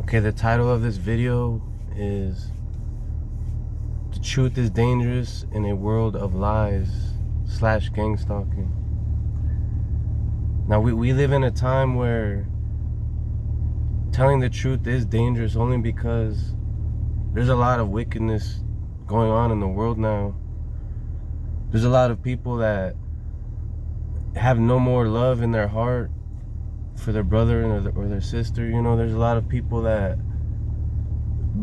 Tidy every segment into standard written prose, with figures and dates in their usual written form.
Okay, the title of this video is "The Truth is Dangerous in a World of Lies / Gangstalking." Now, we live in a time where telling the truth is dangerous only because there's a lot of wickedness going on in the world now. There's a lot of people that have no more love in their heart for their brother or their sister. You know, there's a lot of people that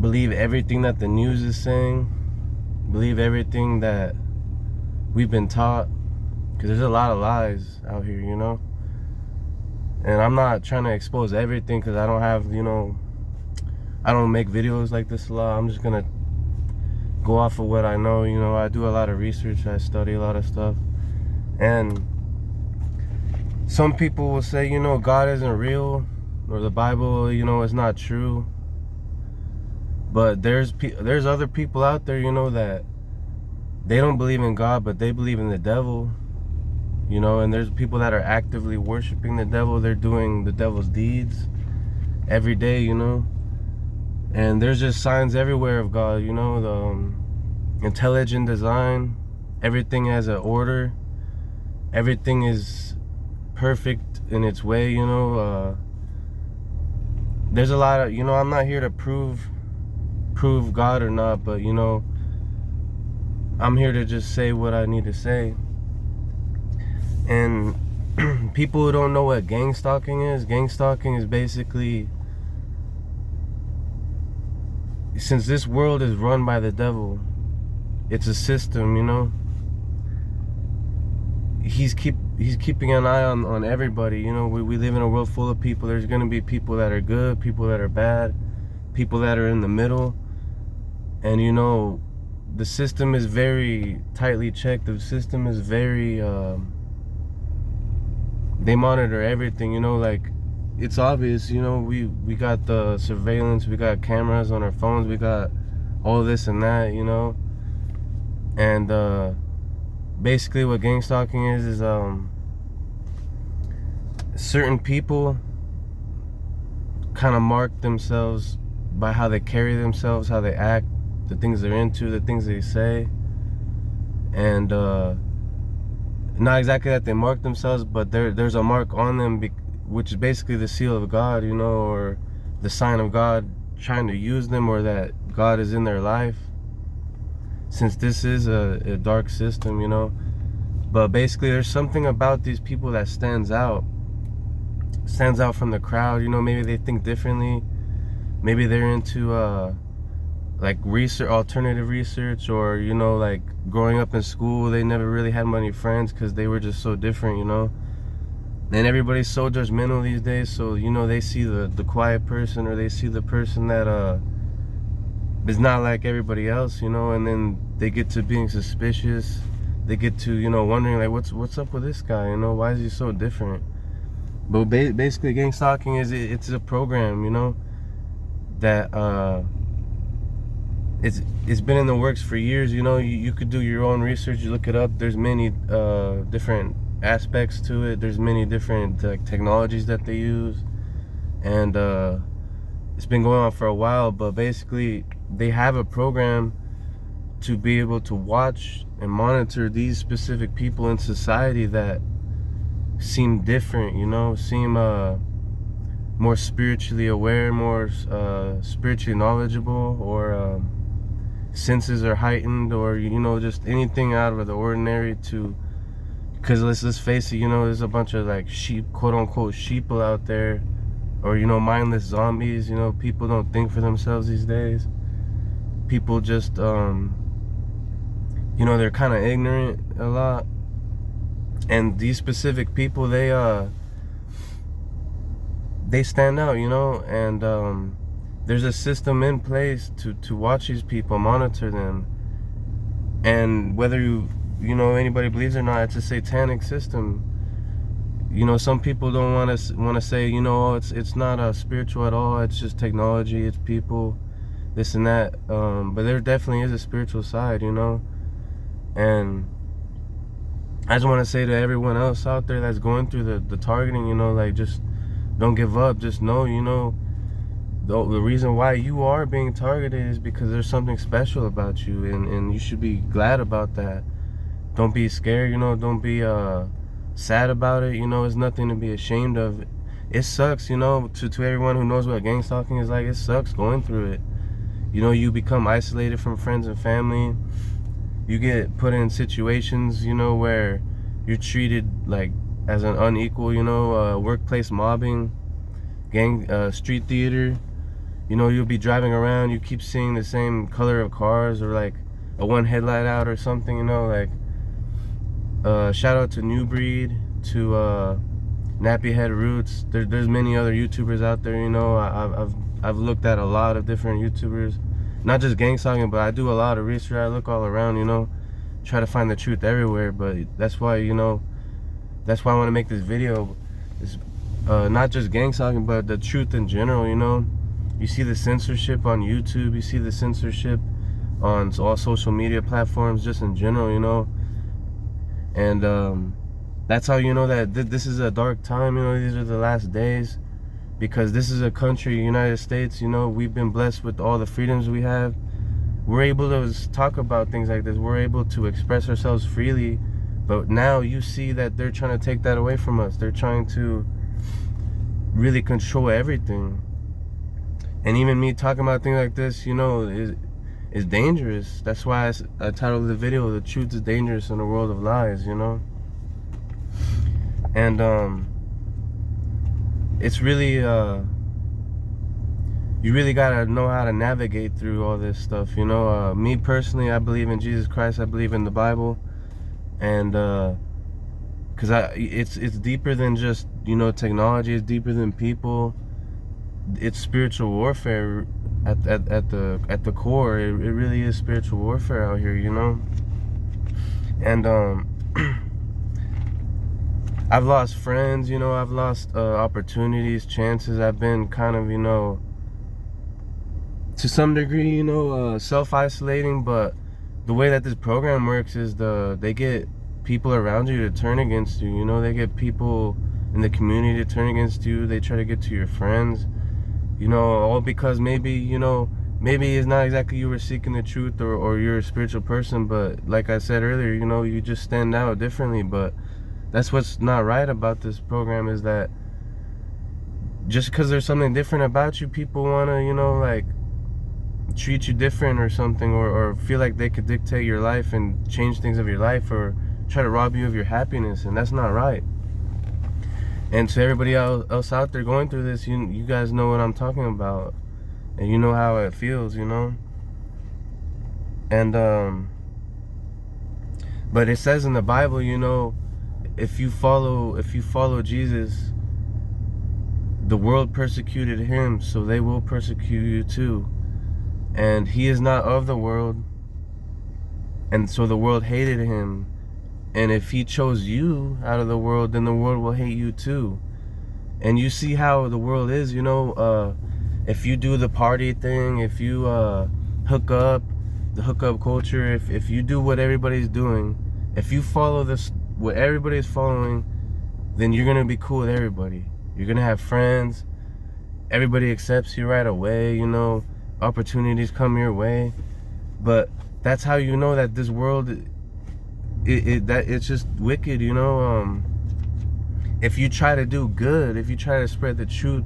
believe everything that the news is saying, believe everything that we've been taught, because there's a lot of lies out here, you know. And I'm not trying to expose everything because I don't have, I don't make videos like this a lot. I'm just gonna go off of what I know. You know, I do a lot of research, I study a lot of stuff, and some people will say, God isn't real, or the Bible, is not true. But there's other people out there, that they don't believe in God, but they believe in the devil. And there's people that are actively worshiping the devil. They're doing the devil's deeds every day, and there's just signs everywhere of God. The intelligent design, everything has an order, everything is perfect in its way. There's a lot of, I'm not here to prove God or not, but I'm here to just say what I need to say. And people who don't know what gangstalking is basically, since this world is run by the devil, it's a system, he's keeping an eye on everybody. We live in a world full of people. There's going to be people that are good, people that are bad, people that are in the middle. And the system is very tightly checked. The system is very they monitor everything. Like, it's obvious. We got the surveillance, we got cameras on our phones, we got all this and that. And basically what gang stalking is certain people kind of mark themselves by how they carry themselves, how they act, the things they're into, the things they say. And not exactly that they mark themselves, but there's a mark on them, which is basically the seal of God, or the sign of God trying to use them, or that God is in their life, since this is a dark system. But basically there's something about these people that stands out from the crowd. Maybe they think differently, maybe they're into like research, alternative research, or like growing up in school, they never really had many friends because they were just so different. And everybody's so judgmental these days, so they see the quiet person, or they see the person that is not like everybody else, and then they get to being suspicious. They get to wondering, like, what's up with this guy, why is he so different? But basically gang stalking it's a program, that it's been in the works for years. You could do your own research, you look it up. There's many different aspects to it. There's many different technologies that they use, and it's been going on for a while. But basically they have a program to be able to watch and monitor these specific people in society that seem different, seem more spiritually aware, more spiritually knowledgeable, or senses are heightened, or just anything out of the ordinary. Because let's face it, there's a bunch of like sheep, quote unquote sheeple out there, or mindless zombies. People don't think for themselves these days. People just they're kind of ignorant a lot. And these specific people, they stand out, and there's a system in place to watch these people, monitor them. And whether anybody believes or not, it's a satanic system. Some people don't want to say, it's not spiritual at all, it's just technology, it's people, this and that. But there definitely is a spiritual side, and I just want to say to everyone else out there that's going through the targeting, like, just don't give up. Just know, the reason why you are being targeted is because there's something special about you, and you should be glad about that. Don't be scared, don't be sad about it. It's nothing to be ashamed of. It sucks, to everyone who knows what gang stalking is like. It sucks going through it. You become isolated from friends and family. You get put in situations, where you're treated like as an unequal, workplace mobbing, street theater. You'll be driving around, you keep seeing the same color of cars, or like a one headlight out or something, like shout out to New Breed, to Nappy Head Roots. There's many other YouTubers out there. I've looked at a lot of different YouTubers, not just gang stalking, but I do a lot of research. I look all around, try to find the truth everywhere. But that's why I want to make this video. It's not just gang stalking, but the truth in general. You see the censorship on YouTube, you see the censorship on all social media platforms, just in general, and that's how you know that this is a dark time. These are the last days, because this is a country, United States, we've been blessed with all the freedoms we have. We're able to talk about things like this, we're able to express ourselves freely, but now you see that they're trying to take that away from us. They're trying to really control everything. And even me talking about things like this, is dangerous. That's why I titled the video, "The Truth is Dangerous in a World of Lies," And it's really, you really gotta know how to navigate through all this stuff, Me personally, I believe in Jesus Christ, I believe in the Bible, and because it's deeper than just, technology, it's deeper than people. It's spiritual warfare at the core. It really is spiritual warfare out here, And I've lost friends, I've lost opportunities, chances. I've been kind of, to some degree, self-isolating. But the way that this program works is they get people around you to turn against you. They get people in the community to turn against you. They try to get to your friends. All because maybe it's not exactly you were seeking the truth, or you're a spiritual person, but like I said earlier, you just stand out differently. But that's what's not right about this program, is that just because there's something different about you, people want to, like, treat you different or something, or feel like they could dictate your life and change things of your life, or try to rob you of your happiness, and that's not right. And to everybody else out there going through this, you guys know what I'm talking about, and you know how it feels, And but it says in the Bible, if you follow Jesus, the world persecuted him, so they will persecute you too. And he is not of the world, and so the world hated him. And if he chose you out of the world, then the world will hate you too. And you see how the world is, if you do the party thing, if you hook up, the hookup culture, if you do what everybody's doing, if you follow what everybody's following, then you're gonna be cool with everybody. You're gonna have friends, everybody accepts you right away, opportunities come your way. But that's how you know that this world, it's just wicked, If you try to do good, if you try to spread the truth,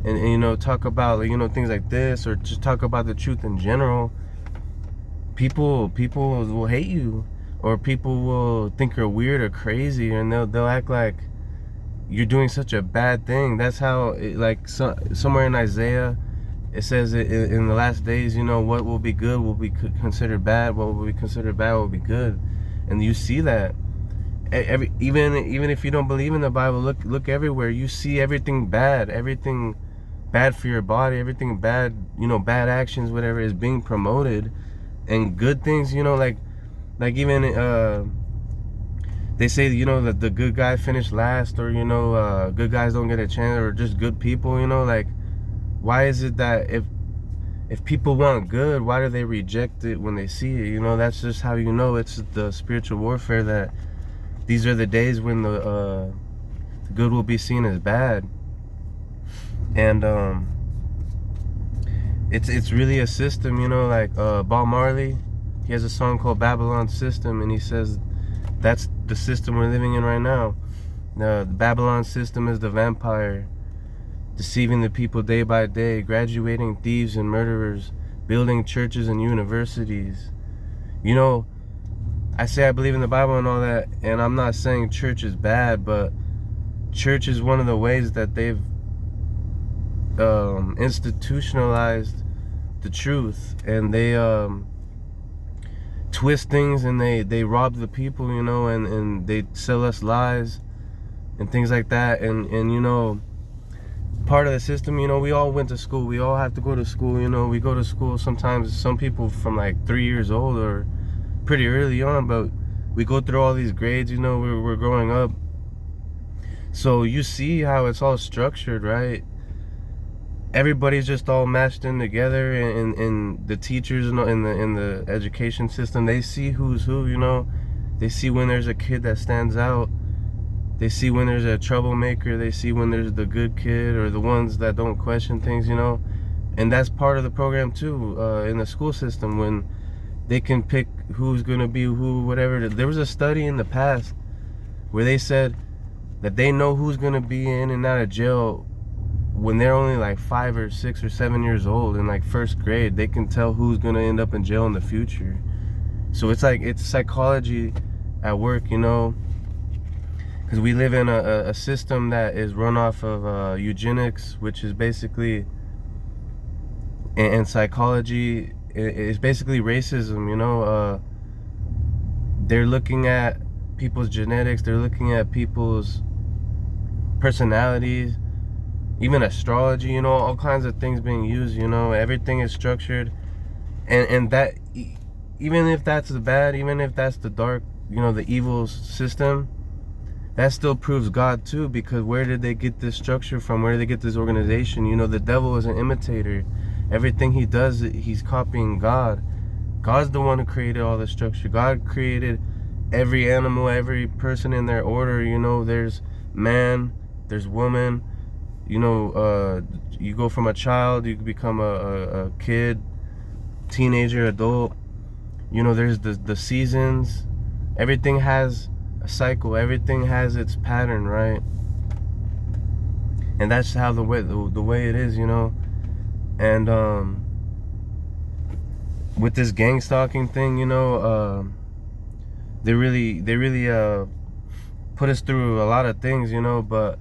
and talk about, things like this, or just talk about the truth in general, people will hate you, or people will think you're weird or crazy, and they'll act like you're doing such a bad thing. That's how somewhere in Isaiah it says in the last days, what will be good will be considered bad, what will be considered bad will be good. And you see that even if you don't believe in the Bible, look everywhere. You see everything bad for your body, everything bad, bad actions, whatever, is being promoted, and good things, like even they say, that the good guy finished last, or good guys don't get a chance, or just good people, why is it that if people want good, why do they reject it when they see it? That's just how it's the spiritual warfare, that these are the days when the good will be seen as bad. And it's really a system, you know, like Bob Marley, he has a song called Babylon System, and he says that's the system we're living in right now. The Babylon system is the vampire, deceiving the people day by day, graduating thieves and murderers, building churches and universities. You know, I say I believe in the Bible and all that, and I'm not saying church is bad, but church is one of the ways that they've institutionalized the truth, and they twist things, and they rob the people, you know, and they sell us lies and things like that. And you know, part of the system, you know, we all went to school, we all have to go to school, you know, we go to school sometimes, some people from like 3 years old or pretty early on, but we go through all these grades, you know, we're growing up. So you see how it's all structured, right? Everybody's just all mashed in together, and the teachers in the education system, they see who's who, you know. They see when there's a kid that stands out. They see when there's a troublemaker. They see when there's the good kid or the ones that don't question things, you know. And that's part of the program too, in the school system, when they can pick who's gonna be who, whatever. There was a study in the past where they said that they know who's gonna be in and out of jail when they're only like 5 or 6 or 7 years old. In like first grade, they can tell who's gonna end up in jail in the future. So it's like, it's psychology at work, you know, because we live in a system that is run off of eugenics, which is basically, and psychology is basically racism, you know. They're looking at people's genetics, they're looking at people's personalities, even astrology, you know, all kinds of things being used, you know. Everything is structured, and that, even if that's the bad, even if that's the dark, you know, the evil system, that still proves God too, because where did they get this structure from? Where did they get this organization? You know, the devil is an imitator. Everything he does, he's copying God. God's the one who created all the structure. God created every animal, every person in their order, you know. There's man, there's woman, you know, you go from a child, you become a kid, teenager, adult. You know, there's the seasons. Everything has a cycle. Everything has its pattern, right? And that's how the way it is, you know. And with this gang stalking thing, you know, they really put us through a lot of things, you know. But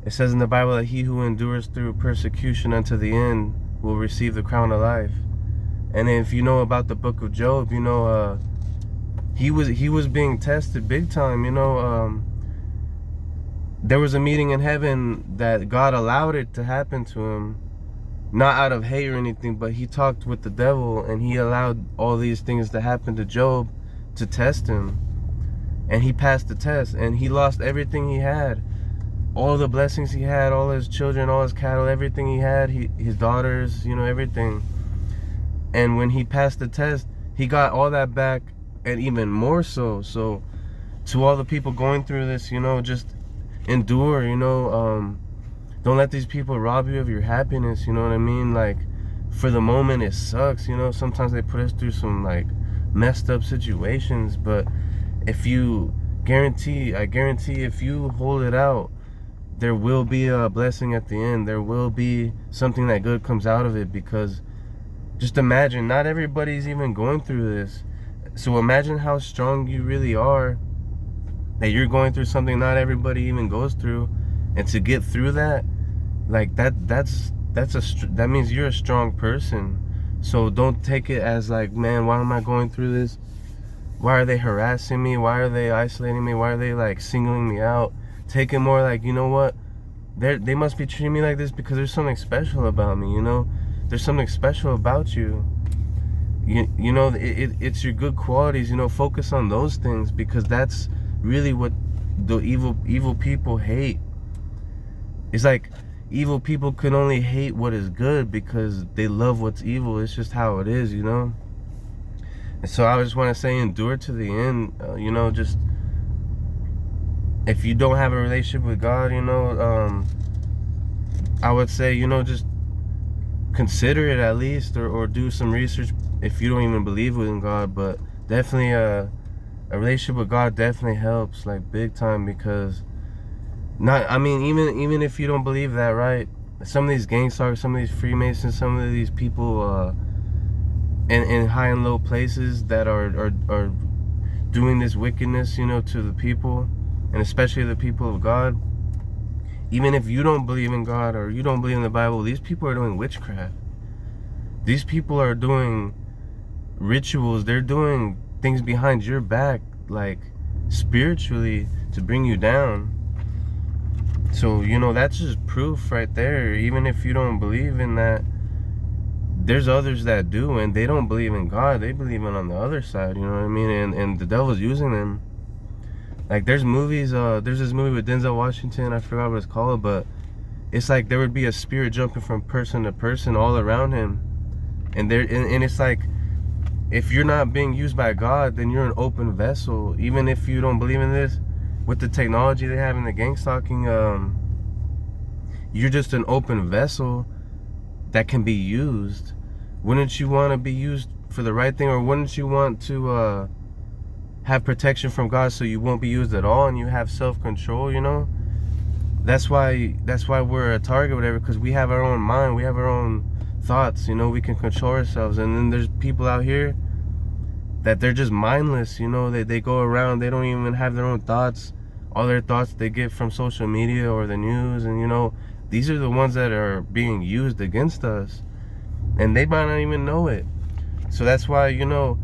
it says in the Bible that he who endures through persecution unto the end will receive the crown of life. And if you know about the book of Job, you know, he was being tested big time, you know. There was a meeting in heaven that God allowed it to happen to him, not out of hate or anything, but he talked with the devil, and he allowed all these things to happen to Job to test him. And he passed the test, and he lost everything he had. All the blessings he had, all his children, all his cattle, everything he had, his daughters, you know, everything. And when he passed the test, he got all that back, and even more so. So to all the people going through this, you know, just endure, you know. Don't let these people rob you of your happiness, you know what I mean? Like, for the moment it sucks, you know. Sometimes they put us through some like messed up situations, but if you I guarantee if you hold it out, there will be a blessing at the end. There will be something that good comes out of it, because just imagine, not everybody's even going through this. So imagine how strong you really are, that you're going through something not everybody even goes through, and to get through that, like that means you're a strong person. So don't take it as like, man, why am I going through this? Why are they harassing me? Why are they isolating me? Why are they like singling me out? Take it more like, you know what? They must be treating me like this because there's something special about me, you know? There's something special about you. You know, it's your good qualities, you know. Focus on those things, because that's really what the evil people hate. It's like evil people can only hate what is good because they love what's evil. It's just how it is, you know. And so I just want to say, endure to the end. You know, just if you don't have a relationship with God, you know, I would say, you know, just consider it at least, or do some research if you don't even believe in God. But definitely a relationship with God definitely helps, like big time, because not, I mean, even if you don't believe that, right? Some of these gangstalkers, some of these Freemasons, some of these people in high and low places that are doing this wickedness, you know, to the people, and especially the people of God. Even if you don't believe in God or you don't believe in the Bible, these people are doing witchcraft. These people are doing rituals. They're doing things behind your back, like spiritually, to bring you down. So, you know, that's just proof right there. Even if you don't believe in that, there's others that do, and they don't believe in God. They believe in on the other side, you know what I mean? And the devil's using them. Like, there's movies, there's this movie with Denzel Washington, I forgot what it's called, but it's like there would be a spirit jumping from person to person all around him. And it's like, if you're not being used by God, then you're an open vessel. Even if you don't believe in this, with the technology they have in the gang stalking, you're just an open vessel that can be used. Wouldn't you want to be used for the right thing, or wouldn't you want to have protection from God so you won't be used at all and you have self-control, you know? That's why we're a target, whatever, because we have our own mind, we have our own thoughts, you know, we can control ourselves. And then there's people out here that they're just mindless, you know, they go around, they don't even have their own thoughts. All their thoughts they get from social media or the news, and you know, these are the ones that are being used against us, and they might not even know it. So that's why, you know,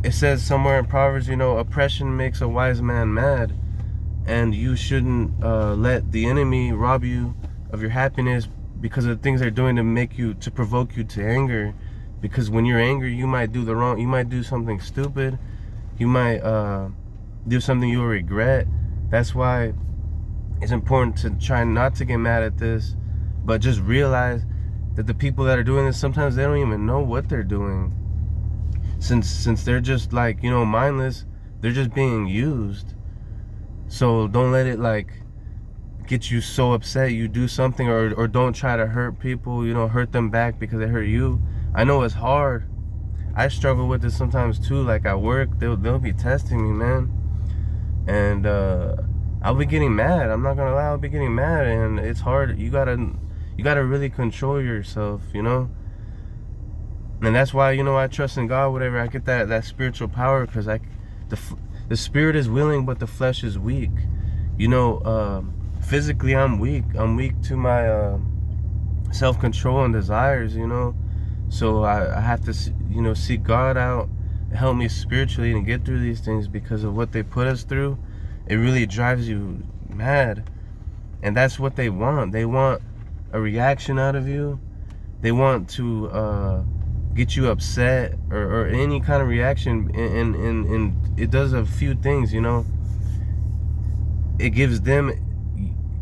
it says somewhere in Proverbs, you know, oppression makes a wise man mad. And you shouldn't let the enemy rob you of your happiness because of the things they're doing to provoke you to anger. Because when you're angry, you might do something stupid. You might do something you'll regret. That's why it's important to try not to get mad at this, but just realize that the people that are doing this, sometimes they don't even know what they're doing. Since they're just, like, you know, mindless, they're just being used. So don't let it, like, get you so upset you do something, or don't try to hurt people, you know, hurt them back because they hurt you. I know it's hard. I struggle with this sometimes too. Like at work, they'll be testing me, man, and I'll be getting mad. I'm not gonna lie, I'll be getting mad, and it's hard. You gotta really control yourself, you know. And that's why, you know, I trust in God, whatever. I get that spiritual power, because the spirit is willing, but the flesh is weak. You know, physically I'm weak. I'm weak to my self-control and desires, you know. So I have to, you know, seek God out, help me spiritually and get through these things, because of what they put us through. It really drives you mad. And that's what they want. They want a reaction out of you. They want to get you upset, or any kind of reaction, and it does a few things, you know. It gives them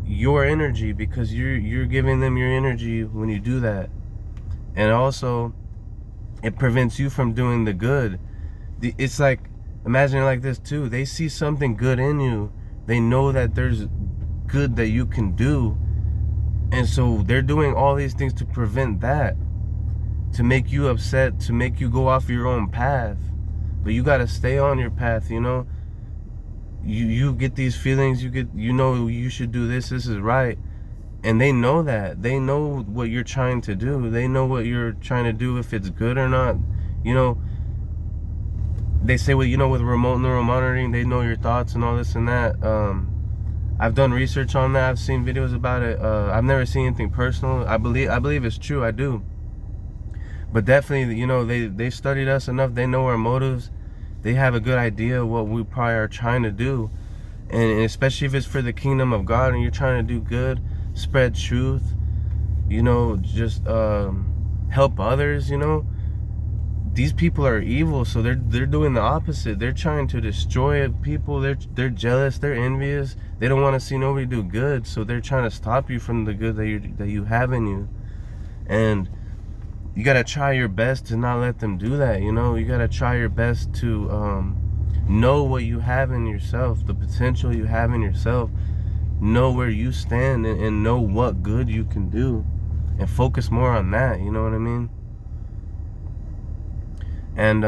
your energy, because you're giving them your energy when you do that. And also, it prevents you from doing the good. It's like, imagine it like this too. They see something good in you. They know that there's good that you can do, and so they're doing all these things to prevent that, to make you upset, to make you go off your own path. But you gotta stay on your path, you know. You get these feelings, you know you should do this is right. And they know that. They know what you're trying to do. They know what you're trying to do, if it's good or not. You know, they say, well, you know, with remote neural monitoring, they know your thoughts and all this and that. I've done research on that. I've seen videos about it. I've never seen anything personal. I believe it's true. I do. But definitely, you know, they studied us enough. They know our motives. They have a good idea of what we probably are trying to do. And especially if it's for the kingdom of God and you're trying to do good, spread truth, you know, just help others, you know. These people are evil, so they're doing the opposite. They're trying to destroy people. They're jealous, they're envious. They don't want to see nobody do good, so they're trying to stop you from the good that you have in you. And you gotta try your best to not let them do that, you know. You gotta try your best to know what you have in yourself, the potential you have in yourself. Know where you stand, and know what good you can do. and focus more on that, you know what I mean? And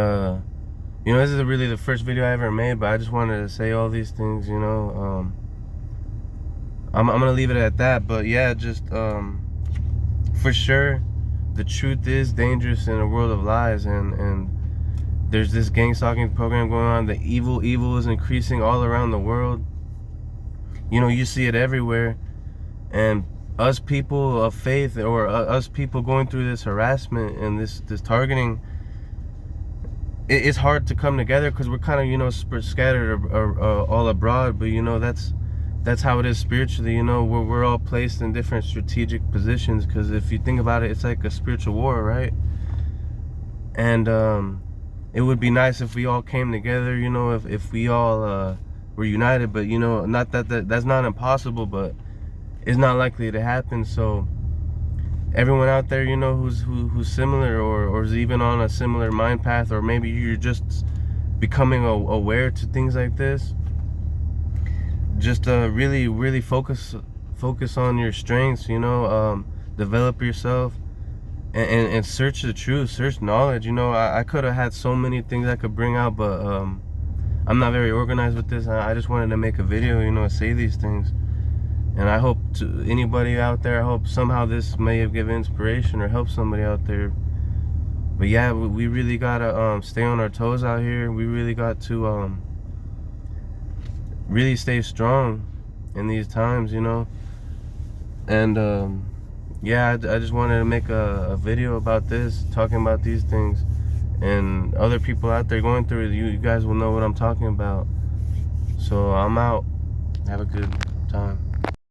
you know, this is really the first video I ever made, but I just wanted to say all these things, you know. I'm gonna leave it at that. But yeah, just for sure, the truth is dangerous in a world of lies, and there's this gang stalking program going on. The evil is increasing all around the world. You know, you see it everywhere, and us people of faith, or us people going through this harassment and this targeting, it's hard to come together because we're kind of, you know, scattered or all abroad. But you know, that's how it is spiritually. You know, we're all placed in different strategic positions, because if you think about it, it's like a spiritual war, right? And it would be nice if we all came together, you know, if we all were united. But you know, not that's not impossible, but it's not likely to happen. So everyone out there, you know, who's similar, or is even on a similar mind path, or maybe you're just becoming aware to things like this, just really focus on your strengths, you know. Develop yourself, and search the truth, search knowledge. You know, I could have had so many things I could bring out, but I'm not very organized with this. I just wanted to make a video, you know, say these things. And I hope to anybody out there, I hope somehow this may have given inspiration or helped somebody out there. But yeah, we really gotta stay on our toes out here. We really got to really stay strong in these times, you know. And yeah, I just wanted to make a video about this, talking about these things, and other people out there going through it. You guys will know what I'm talking about. So I'm out. Have a good time.